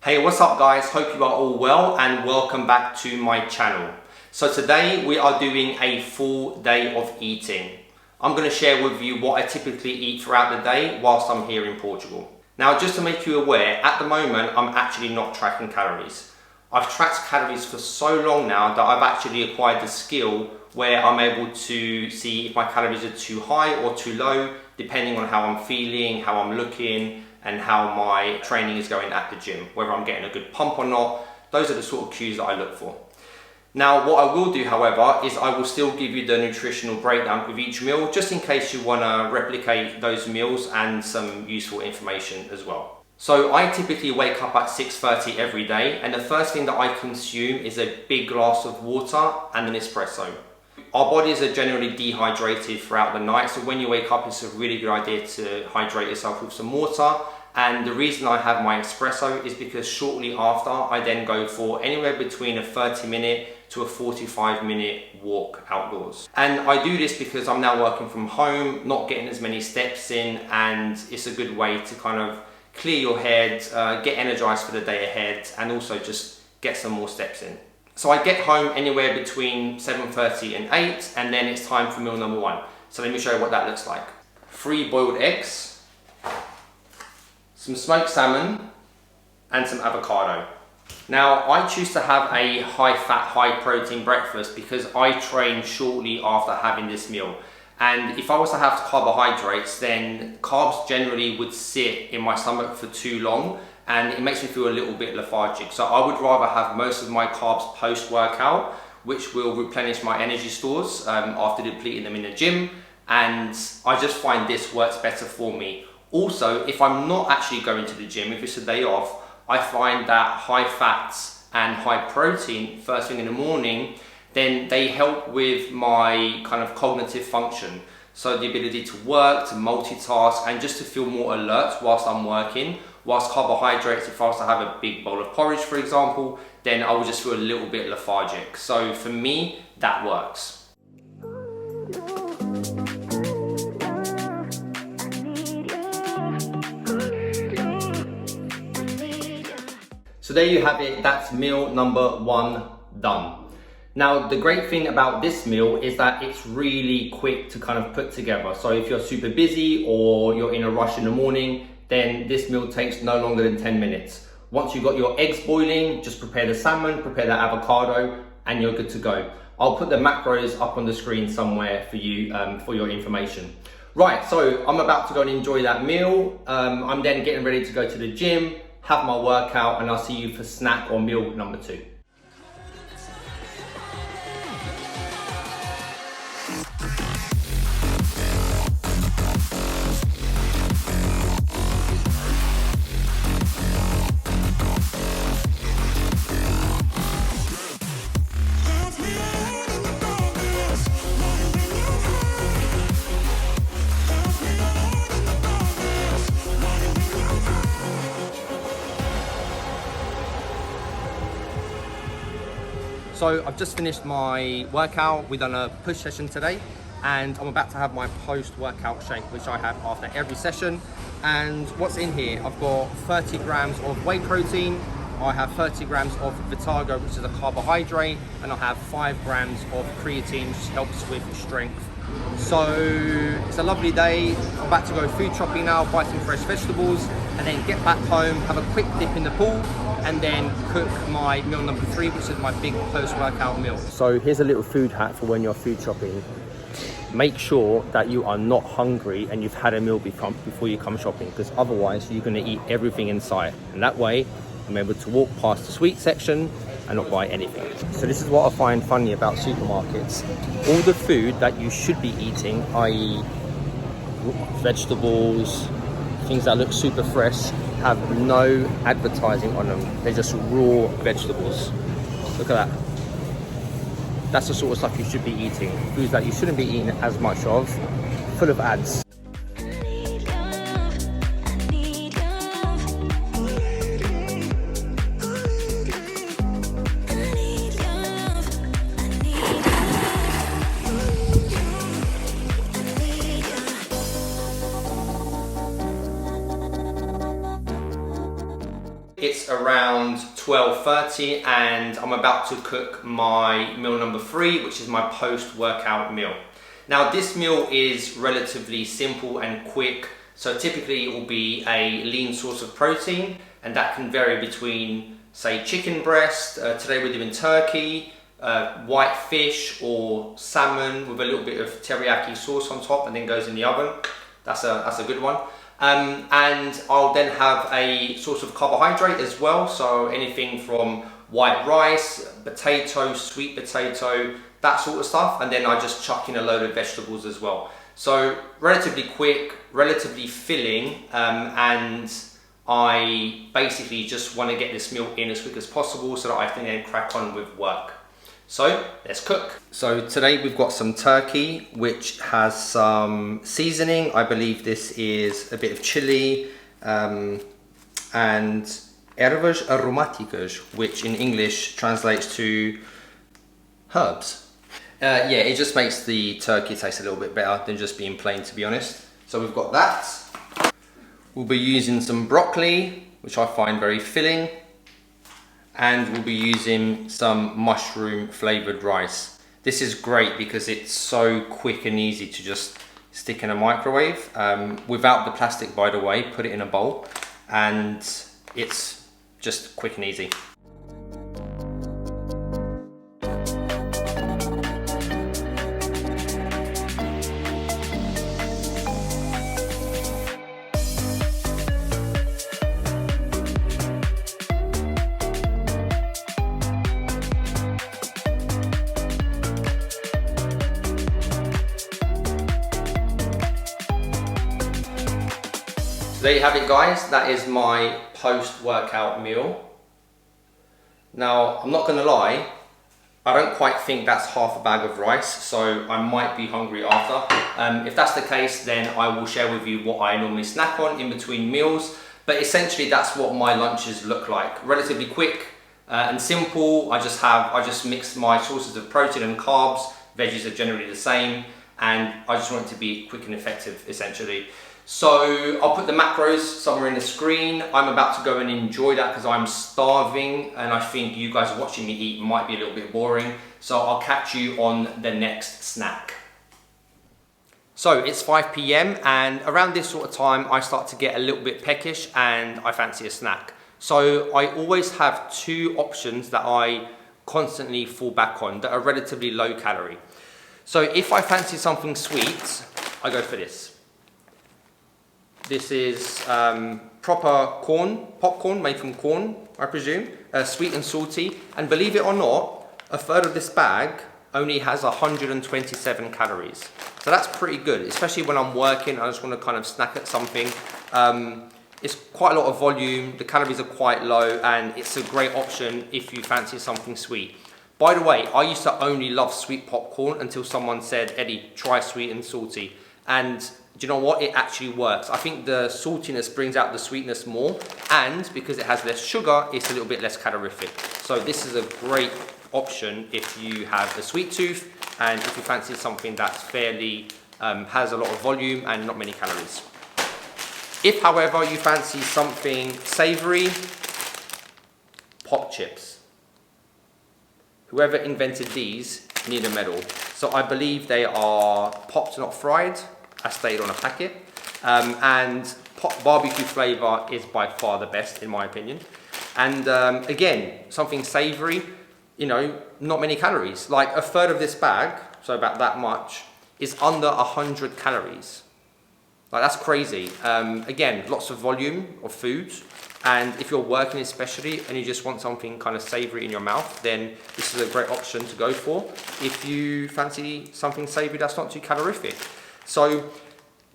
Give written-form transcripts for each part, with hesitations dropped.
Hey, what's up guys? Hope you are all well and welcome back to my channel. So today we are doing a full day of eating. I'm going to share with you what I typically eat throughout the day whilst I'm here in Portugal. Now, just to make you aware, at the moment I'm actually not tracking calories. I've tracked calories for so long now that I've actually acquired the skill where I'm able to see if my calories are too high or too low, depending on how I'm feeling, how I'm looking, and how my training is going at the gym, whether I'm getting a good pump or not. Those are the sort of cues that I look for. Now, what I will do, however, is I will still give you the nutritional breakdown with each meal, just in case you want to replicate those meals and some useful information as well. So I typically wake up at 6:30 every day, and the first thing that I consume is a big glass of water and an espresso. Our bodies are generally dehydrated throughout the night, so when you wake up, it's a really good idea to hydrate yourself with some water. And the reason I have my espresso is because shortly after, I then go for anywhere between a 30-minute to a 45-minute walk outdoors. And I do this because I'm now working from home, not getting as many steps in, and it's a good way to kind of clear your head, get energized for the day ahead, and also just get some more steps in. So I get home anywhere between 7:30 and 8, and then it's time for meal number one. So let me show you what that looks like. 3 boiled eggs, some smoked salmon, and some avocado. Now, I choose to have a high fat, high protein breakfast because I train shortly after having this meal. And if I was to have carbohydrates, then carbs generally would sit in my stomach for too long, and it makes me feel a little bit lethargic. So I would rather have most of my carbs post-workout, which will replenish my energy stores after depleting them in the gym. And I just find this works better for me. Also, if I'm not actually going to the gym, if it's a day off, I find that high fats and high protein first thing in the morning, then they help with my kind of cognitive function. So the ability to work, to multitask, and just to feel more alert whilst I'm working. Whilst carbohydrates, if I was to have a big bowl of porridge, for example, then I would just feel a little bit lethargic. So for me, that works. So there you have it, that's meal number one done. Now, the great thing about this meal is that it's really quick to kind of put together. So if you're super busy or you're in a rush in the morning, then this meal takes no longer than 10 minutes. Once you've got your eggs boiling, just prepare the salmon, prepare the avocado, and you're good to go. I'll put the macros up on the screen somewhere for you, for your information. Right, so I'm about to go and enjoy that meal. I'm then getting ready to go to the gym, have my workout, and I'll see you for snack or meal number two. So I've just finished my workout. We've done a push session today, and I'm about to have my post-workout shake, which I have after every session. And what's in here? I've got 30 grams of whey protein, I have 30 grams of Vitargo, which is a carbohydrate, and I have 5 grams of creatine, which helps with strength. So it's a lovely day. I'm about to go food shopping now, buy some fresh vegetables, and then get back home, have a quick dip in the pool, and then cook my meal number 3, which is my big post-workout meal. So here's a little food hack for when you're food shopping. Make sure that you are not hungry and you've had a meal before you come shopping, because otherwise you're going to eat everything in sight. And that way I'm able to walk past the sweet section and not buy anything. So this is what I find funny about supermarkets. All the food that you should be eating, i.e. vegetables, things that look super fresh, have no advertising on them. They're just raw vegetables. Look at that. That's the sort of stuff you should be eating. Foods that you shouldn't be eating as much of, full of ads. It's around 12:30 and I'm about to cook my meal number 3, which is my post-workout meal. Now this meal is relatively simple and quick, so typically it will be a lean source of protein, and that can vary between, say, chicken breast, today we're doing turkey, white fish or salmon with a little bit of teriyaki sauce on top and then goes in the oven. That's a good one. And I'll then have a source of carbohydrate as well, so anything from white rice, potato, sweet potato, that sort of stuff, and then I just chuck in a load of vegetables as well. So relatively quick, relatively filling, and I basically just want to get this meal in as quick as possible so that I can then crack on with work. So let's cook. So today we've got some turkey which has some seasoning. I believe this is a bit of chili and ervas aromáticas, which in English translates to herbs. Yeah, it just makes the turkey taste a little bit better than just being plain, to be honest. So we've got that. We'll be using some broccoli, which I find very filling. And we'll be using some mushroom flavored rice. This is great because it's so quick and easy to just stick in a microwave. Without the plastic, by the way, put it in a bowl and it's just quick and easy. There you have it, guys. That is my post-workout meal. Now, I'm not gonna lie, I don't quite think that's half a bag of rice, so I might be hungry after. If that's the case, then I will share with you what I normally snack on in between meals. But essentially, that's what my lunches look like. Relatively quick and simple. I just mix my sources of protein and carbs. Veggies are generally the same, and I just want it to be quick and effective, essentially. So I'll put the macros somewhere in the screen. I'm about to go and enjoy that because I'm starving and I think you guys watching me eat might be a little bit boring. So I'll catch you on the next snack. So it's 5 p.m. and around this sort of time I start to get a little bit peckish and I fancy a snack. So I always have 2 options that I constantly fall back on that are relatively low calorie. So if I fancy something sweet, I go for this. This is proper popcorn made from corn, I presume, sweet and salty. And believe it or not, a third of this bag only has 127 calories. So that's pretty good, especially when I'm working. I just want to kind of snack at something. It's quite a lot of volume, the calories are quite low, and it's a great option if you fancy something sweet. By the way, I used to only love sweet popcorn until someone said, Eddie, try sweet and salty. And do you know what? It actually works. I think the saltiness brings out the sweetness more, and because it has less sugar, it's a little bit less calorific. So this is a great option if you have a sweet tooth and if you fancy something that's fairly, has a lot of volume and not many calories. If, however, you fancy something savory, pop chips. Whoever invented these need a medal. So I believe they are popped, not fried, as stated on a packet. And barbecue flavour is by far the best, in my opinion. And again, something savoury, you know, not many calories. Like a third of this bag, so about that much, is under 100 calories. Like, that's crazy. Again, lots of volume of foods. And if you're working especially and you just want something kind of savoury in your mouth, then this is a great option to go for. If you fancy something savoury that's not too calorific. So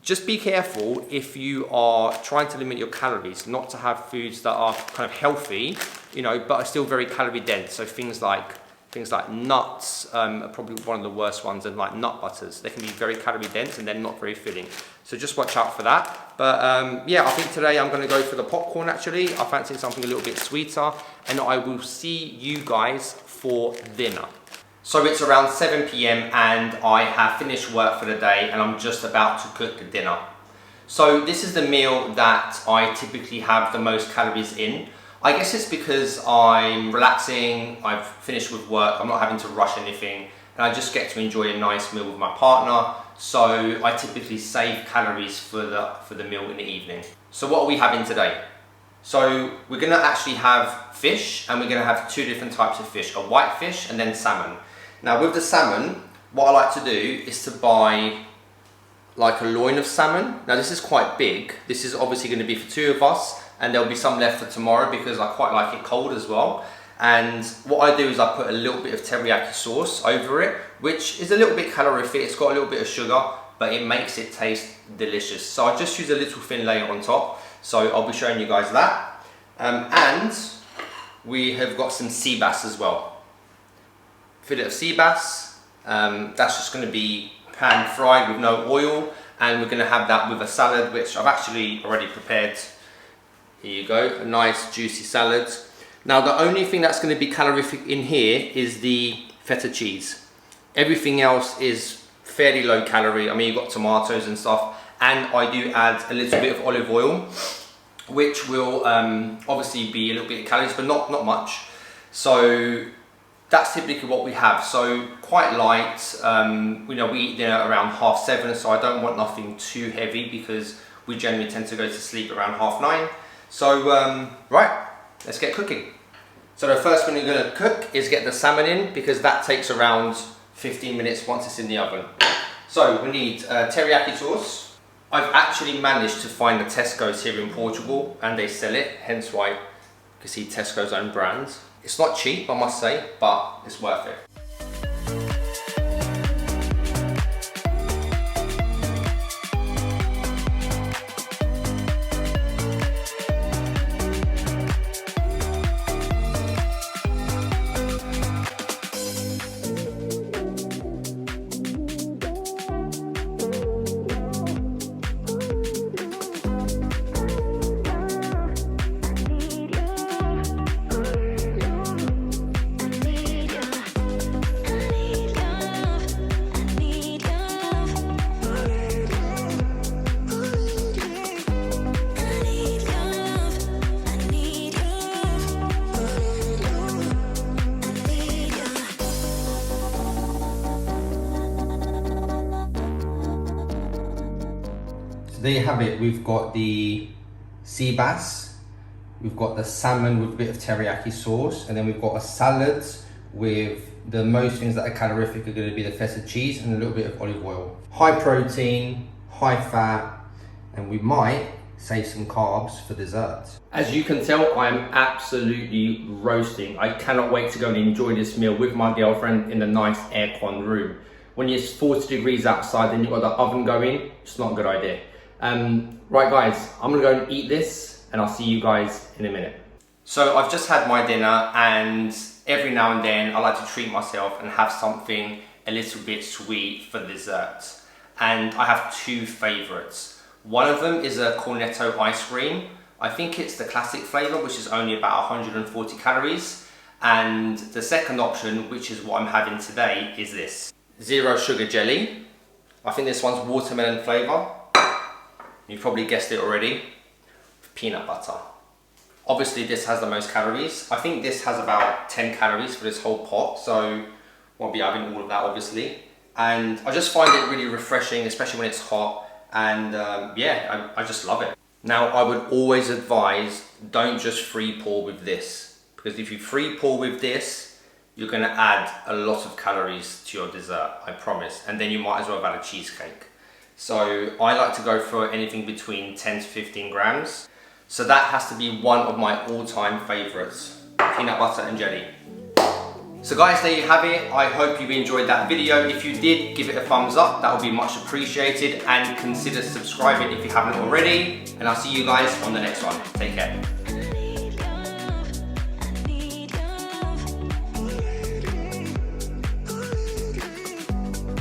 just be careful if you are trying to limit your calories, not to have foods that are kind of healthy, you know, but are still very calorie dense. So things like nuts are probably one of the worst ones, and like nut butters. They can be very calorie dense and then not very filling. So just watch out for that. But yeah, I think today I'm going to go for the popcorn actually. I fancy something a little bit sweeter, and I will see you guys for dinner. So it's around 7 p.m. and I have finished work for the day and I'm just about to cook dinner. So this is the meal that I typically have the most calories in. I guess it's because I'm relaxing, I've finished with work, I'm not having to rush anything, and I just get to enjoy a nice meal with my partner. So I typically save calories for the meal in the evening. So what are we having today? So we're gonna actually have fish, and we're gonna have two different types of fish, a white fish and then salmon. Now with the salmon, what I like to do is to buy like a loin of salmon. Now this is quite big. This is obviously gonna be for two of us, and there'll be some left for tomorrow because I quite like it cold as well. And what I do is I put a little bit of teriyaki sauce over it, which is a little bit calorific. It's got a little bit of sugar, but it makes it taste delicious. So I just use a little thin layer on top. So I'll be showing you guys that. And we have got some sea bass as well. Fillet of sea bass. That's just going to be pan fried with no oil, and we're going to have that with a salad, which I've actually already prepared. Here you go, a nice juicy salad. Now the only thing that's going to be calorific in here is the feta cheese. Everything else is fairly low calorie. I mean, you've got tomatoes and stuff, and I do add a little bit of olive oil, which will obviously be a little bit of calories, but not much. So that's typically what we have. So quite light. You know, we eat dinner around 7:30, so I don't want nothing too heavy because we generally tend to go to sleep around 9:30. So right, let's get cooking. So the first thing we're going to cook is get the salmon in, because that takes around 15 minutes once it's in the oven. So we need teriyaki sauce. I've actually managed to find the Tesco's here in Portugal, and they sell it, hence why you can see Tesco's own brand. It's not cheap, I must say, but it's worth it. There you have it. We've got the sea bass, we've got the salmon with a bit of teriyaki sauce, and then we've got a salad with the most things that are calorific are going to be the feta cheese and a little bit of olive oil. High protein, high fat, and we might save some carbs for dessert. As you can tell, I'm absolutely roasting. I cannot wait to go and enjoy this meal with my girlfriend in a nice aircon room. When it's 40 degrees outside and you've got the oven going, it's not a good idea. Right guys, I'm gonna go and eat this, and I'll see you guys in a minute. So I've just had my dinner, and every now and then I like to treat myself and have something a little bit sweet for dessert. And I have two favorites. One of them is a cornetto ice cream. I think it's the classic flavor, which is only about 140 calories. And the second option, which is what I'm having today, is this. Zero sugar jelly. I think this one's watermelon flavor. You probably guessed it already, peanut butter. Obviously this has the most calories. I think this has about 10 calories for this whole pot, so won't be having all of that obviously. And I just find it really refreshing, especially when it's hot, and yeah, I just love it. Now I would always advise, don't just free pour with this, because if you free pour with this, you're gonna add a lot of calories to your dessert, I promise, and then you might as well have had a cheesecake. So I like to go for anything between 10 to 15 grams. So that has to be one of my all-time favorites, peanut butter and jelly. So guys, there you have it. I hope you enjoyed that video. If you did, give it a thumbs up. That would be much appreciated, and consider subscribing if you haven't already. And I'll see you guys on the next one. Take care.